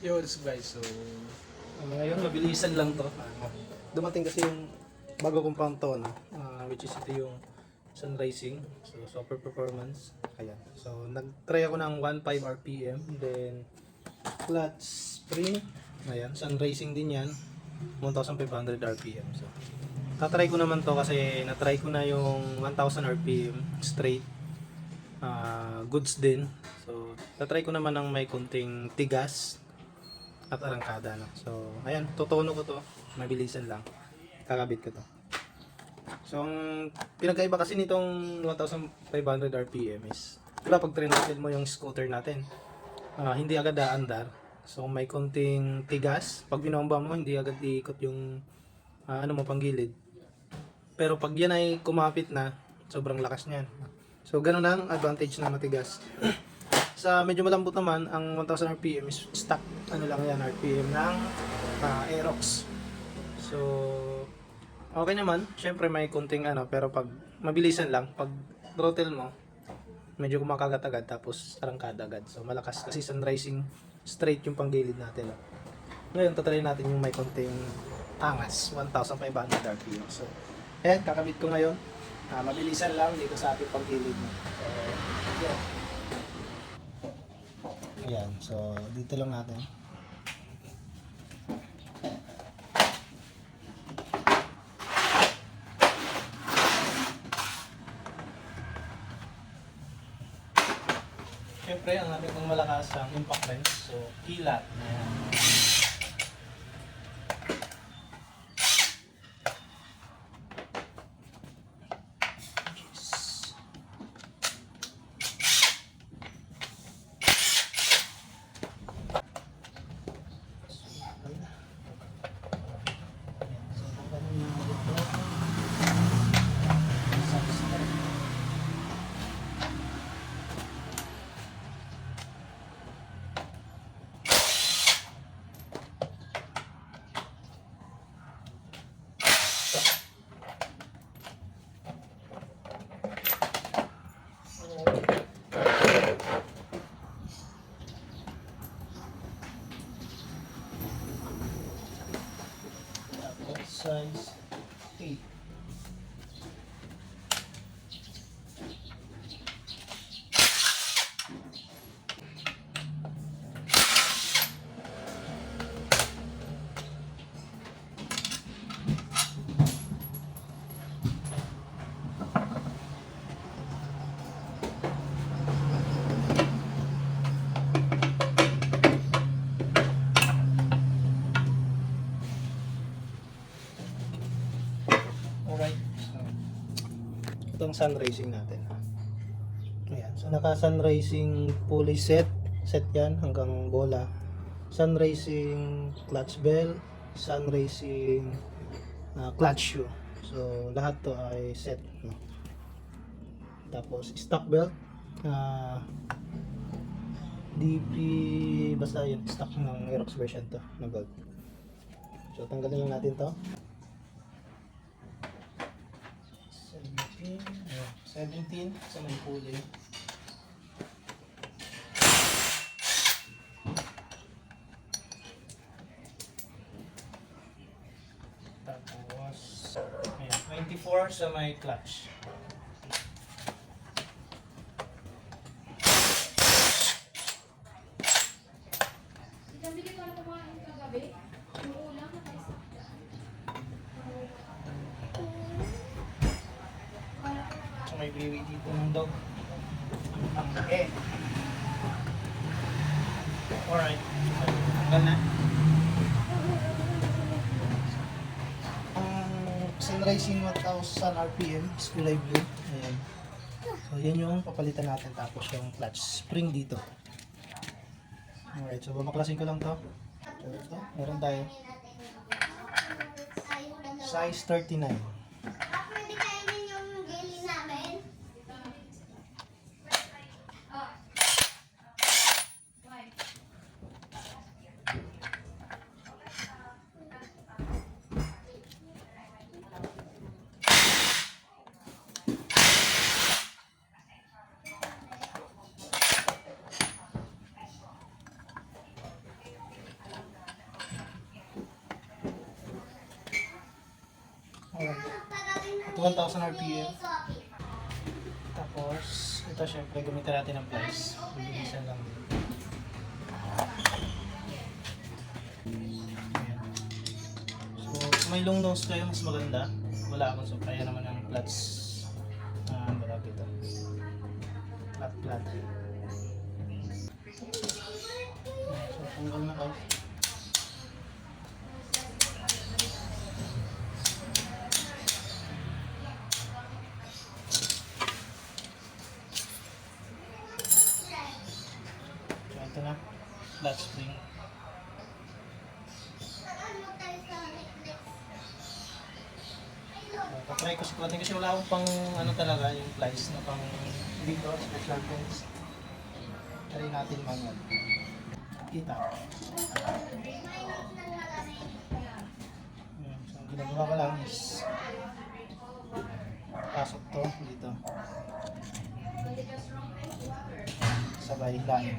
Yo, what's up guys? So, ngayon mabilisan lang to. Dumating kasi yung bago kong Pantone, which is ito yung Sun Racing. So, super performance. Ayan. So, nag-try ako ng 1.5 RPM. Then, clutch spring. Ayan. Sun Racing din yan. 1,500 RPM. So, tatry ko naman to kasi natry ko na yung 1,000 RPM straight. Goods din. So, tatry ko naman ng may kunting tigas at arangkada na. So, ayan, tutuno ko to. Mabilisan lang. Kakabit ko to. So, ang pinagkaiba kasi nitong 1,500 RPM is, diba pag trinottle mo yung scooter natin, hindi agad aandar. So, may konting tigas. Pag binomba mo, hindi agad iikot yung ano mo, panggilid. Pero pag yan ay kumapit na, sobrang lakas niyan. So, ganun ang advantage na matigas. Sa medyo malambot naman, ang 1,000 RPM is stock, ano lang yan, RPM ng Aerox. So, okay naman. Syempre may kunting ano, pero pag mabilisan lang, pag throttle mo, medyo kumakagat agad, tapos arangkada agad. So, malakas kasi Sun Racing straight yung panggilid natin. Ngayon, tatry natin yung may kunting angas, 1,500 RPM. So, ayan, kakabit ko ngayon. Mabilisan lang dito sa ating panggilid mo. So, yeah. Ayan, so dito lang natin. Siyempre, ang ating pang malakas ang impact wrench. So, kilat. Ayan. Size 8. Alright, so itong Sun Racing natin. Ayan, so naka Sun Racing pulley set yan hanggang bola. Sun Racing clutch bell, Sun Racing clutch shoe. So lahat to ay set, no? Tapos stock belt, DP, basta yun, stock ng Aerox version to na belt. So tanggalin lang natin to. 17 sa may pulley. Tapos, ayan, 24 sa may clutch. May freeway dito ng dog. Ang laki. Alright. Tanggal na. Ang Sun Racing 1,000 RPM is kulay blue. Ayan. So yan yung papalitan natin, tapos yung clutch spring dito. Alright, so babaklasin ko lang to. So ito, meron tayo size 39. 1,000 RPM. Tapos, ito syempre, gamitin natin ng pliers. Bilisan lang din. Ayan. So, kung may long nose kayo, mas maganda. Wala akong so, kaya naman ang flats. Marami ito. Flat. So, tanggal na guys. Ito na, flat spring. Patry ko sikutin kasi wala akong pang ano talaga, yung plies na pang dito, special pens. Try natin manual. Kita. So, ang ginagawa ko lang is pasok to dito. Sabay line.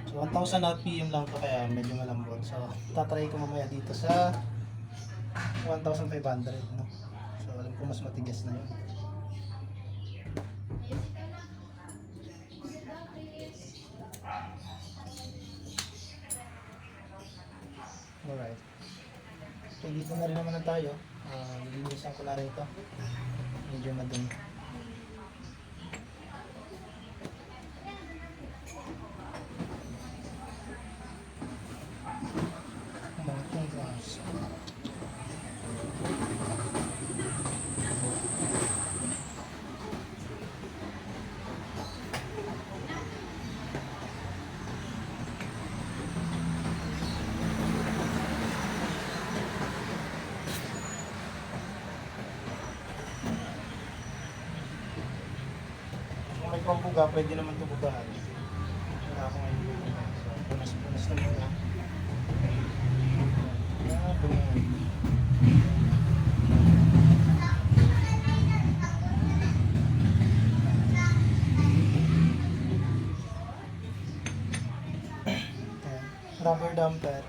So 1,000 RPM lang to kaya medyo malambot. So tatry ko mamaya dito sa 1,500 no. So alam ko mas matigas na 'yun. Alright. So dito na rin naman na tayo. Lilinisan ko na rin ito. Medyo madumi. Kung may pambuga, pwede naman ito bugahan. Wala ako ngayon bugahan. So, punas-punas na muna. Bugahan. Rubber damper.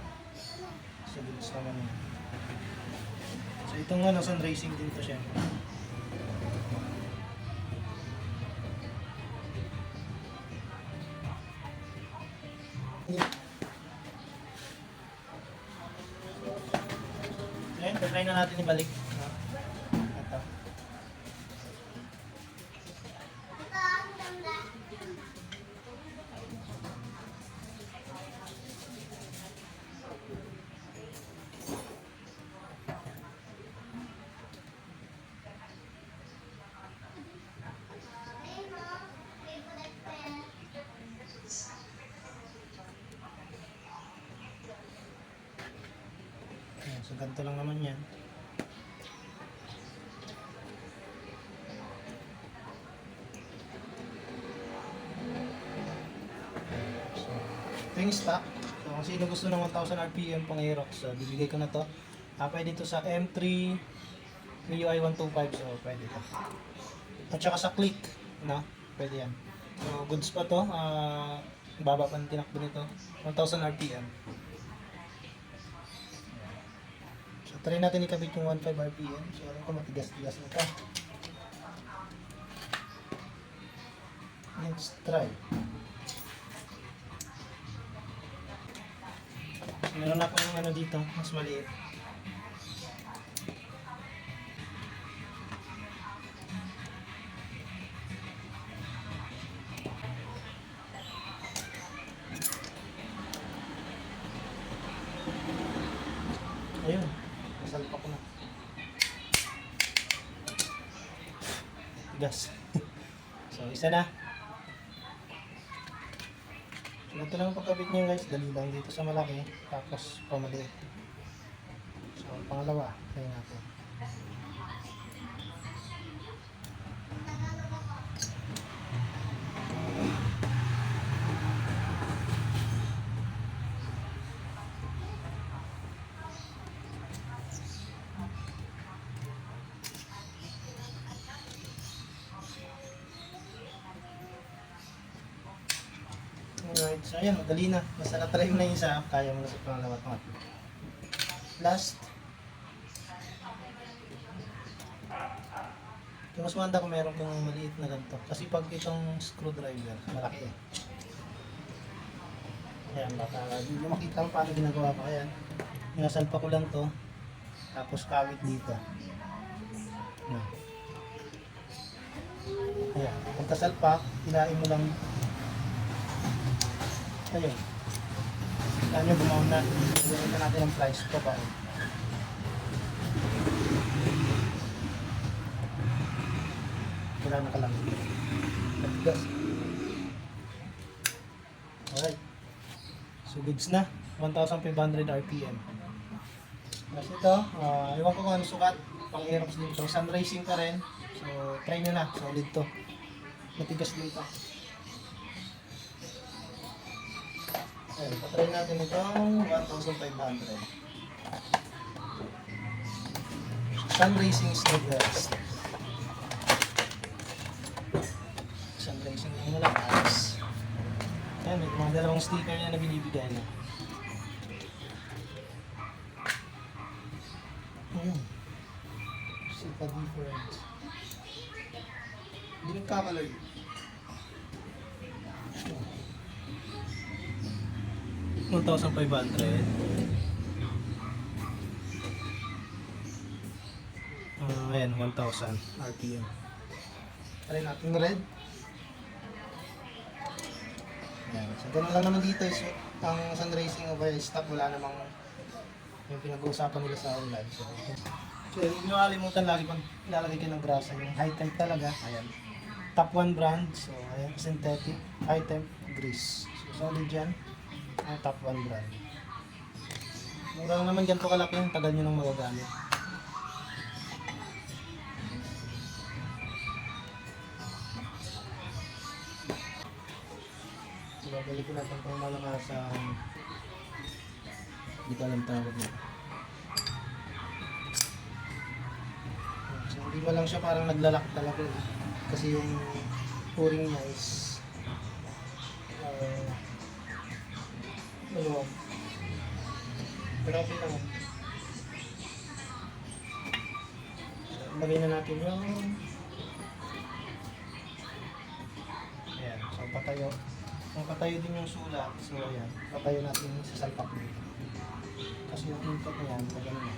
So, bilis naman yun. So, itong ano, sun racing din to syempre. Ayan, try na natin ibalik. Ito. Ayan, so ganito lang naman yan. So, ito yung stock. So kung sino gusto ng 1,000 RPM pang Aerox, so bibigay ko na to. Pwede ito sa M3 MIUI 125, so pwede ito. At saka sa click, no? Pwede yan. So goods pa to. Baba pa ng tinakbo nito. 1,000 RPM. So try natin ikabit yung 1.5 RPM. So alam ko matigas-tigas na ito. Let's try. So, meron ako yung ano dito, mas maliit. Ayun, nasalpak ko na. Gas. So, isa na. So, ito lang pagkabit nyo guys. Dali lang dito sa malaki. Tapos, pamaliit. So, pangalawa. Try natin. Alright, so ayan, madali na. Basta na-try mo na yung isa, kaya mo na sa pangalawa at pangatlo. Last. Mas maganda kung meron kang maliit na ganito. Kasi pag itong screwdriver, malaki eh. Ayan, baka hindi mo makita kung paano ginagawa ko. Ayan, inasalpa ko lang to. Tapos kawit dito. Ayan. Ayan, pagkasalpak, hilain mo lang. Ayun. Kaya nyo bumaon na. Ilagay na natin ang price ko pa. Kailangan ka lang. Nagbigas. Alright. So goods na. 1,500 RPM. Tapos ito, iwan ko kung ano sukat. Pang-aerox dito. Sun racing pa rin. So try nyo na. Solid to. Matigas dito. Ayan, patry natin itong 1,500. Sun racing is the best. Sun racing lang na lakas. Ayan, may mga dalawang sticker niya na binibigay na. Ayan. See the difference. Hindi nagkakaloy. 1,500. Ayan, 1,000 RPM. Try natin red. Ayan. So, ganun lang naman dito. So, ang sun racing over stock, wala namang yung pinag-uusapan nila sa online. So, huwag nyo kalimutan lagi pag ilalagay kayo ng grasa. Yung high temp talaga. Ayan. Top 1 brand. So, ayan. Synthetic. High temp. Grease. So, solid dyan. Ang top 1 brand. Mura lang naman ganito kalaki yung tagal nyo nang magagamit. Babalik ko natin itong malamasang hindi ko alam tawag nito. So hindi ba lang siya parang naglalak talaga kasi yung pouring niya is maluwag. Pero okay naman. So lagay na natin yung ayan, so patayo. Kung patayo din yung sulat, so ayan, patayo natin sa salpak dito. Kasi yung input na yan, pag ano na.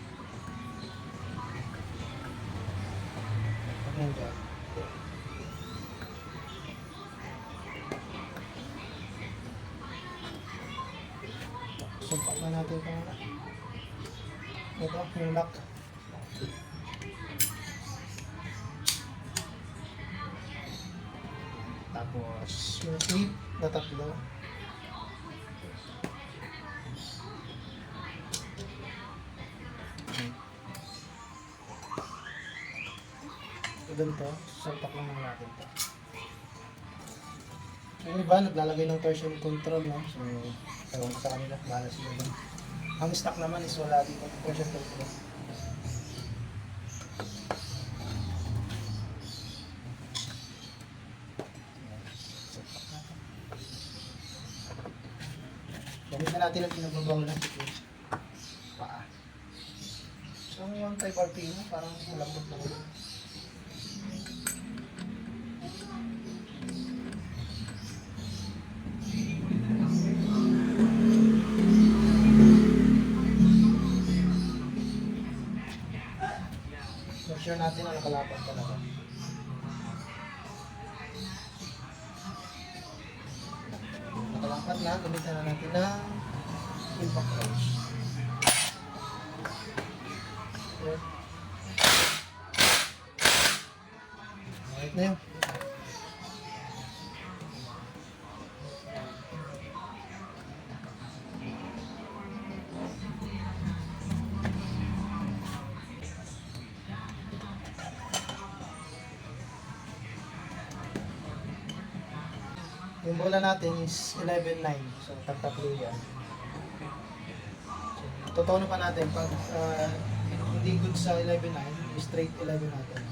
Pag nandiyan. Sumpak na natin ito muna. Ito, yung lock. Tapos, yung clip na tatlo. So, ganito. Salpak lang natin ito. Yung iba, naglalagay ng torsion control, no? So, ewan ko sa kanila. Bahala sila doon. Ang stock naman is wala dito. Torsion control. Gamit na natin ang pinagbabaw na sikil. Paa. So, yung type RPM mo, parang malambot lang. Make sure natin na nakalapat talaga. Nakalapat na, gamitan na natin ng impact wrench. Okay. Alright na yun. Yung bola natin is 11.9. So, tatlo yan. So, totono pa natin. Pag hindi good sa 11.9, straight 11 natin.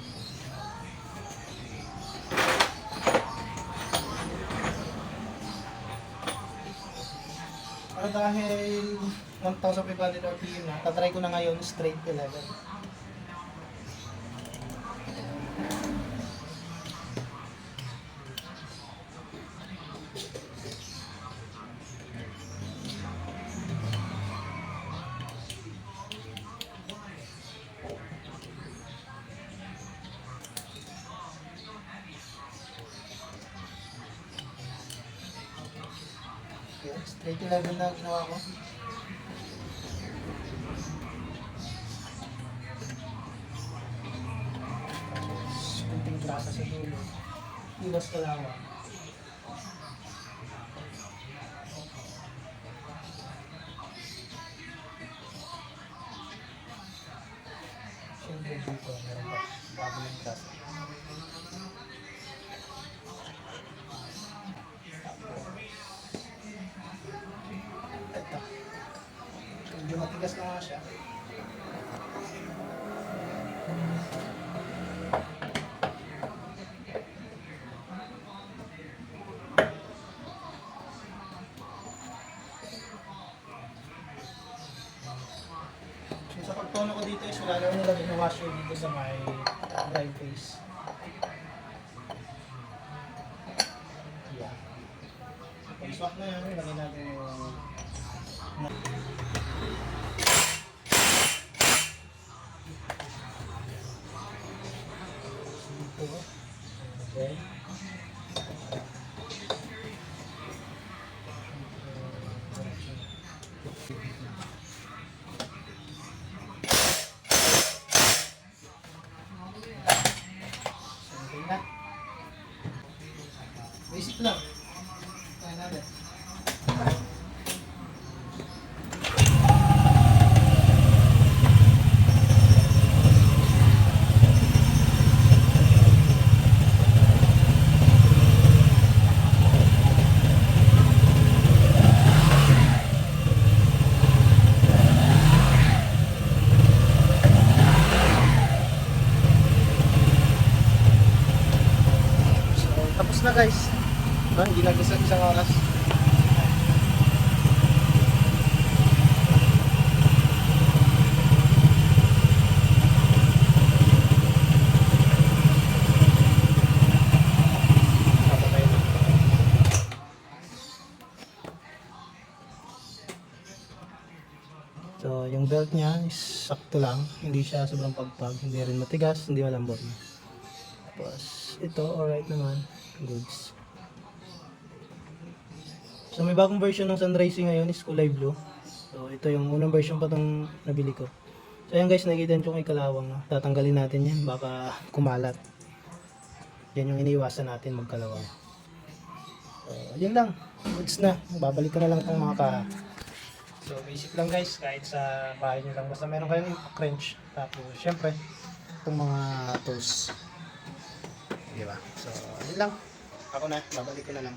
Pero dahil 1,500 RPM na, tatry ko na ngayon straight 11. Ito level na ginawa ko. Kunting grasa sa dulo. Iwas kalawa. Siyempre dito, meron pa bago yung grasa. Ito. Medyo matigas na nga siya. So, sa pagtono ko dito is wala naman nilagay na washer dito sa may dry face. Yeah. Okay, swak na yan. Lagay natin yung dito. Okay. Simple na. Basic lang. Kaya natin. Tapos na guys. Hindi na isang oras. Papatay na. So yung belt niya is sakto lang. Hindi siya sobrang pagpag. Hindi rin matigas. Hindi malambot. Tapos ito alright naman. Goods. So may bagong version ng Sunrising ngayon is kulay blue. So ito yung unang version pa itong nabili ko. So ayan guys, nakikita nyo yung ikalawang. No? Tatanggalin natin yan, baka kumalat. Yan yung iniiwasan natin magkalawang. So yun lang, goods na. Babalik ko na lang itong mga kaha. So basic lang guys, kahit sa bahay nyo lang. Basta meron kayong wrench. Tapos syempre, itong mga tools. Diba? So yun lang. Ako na, babalik ko na lang.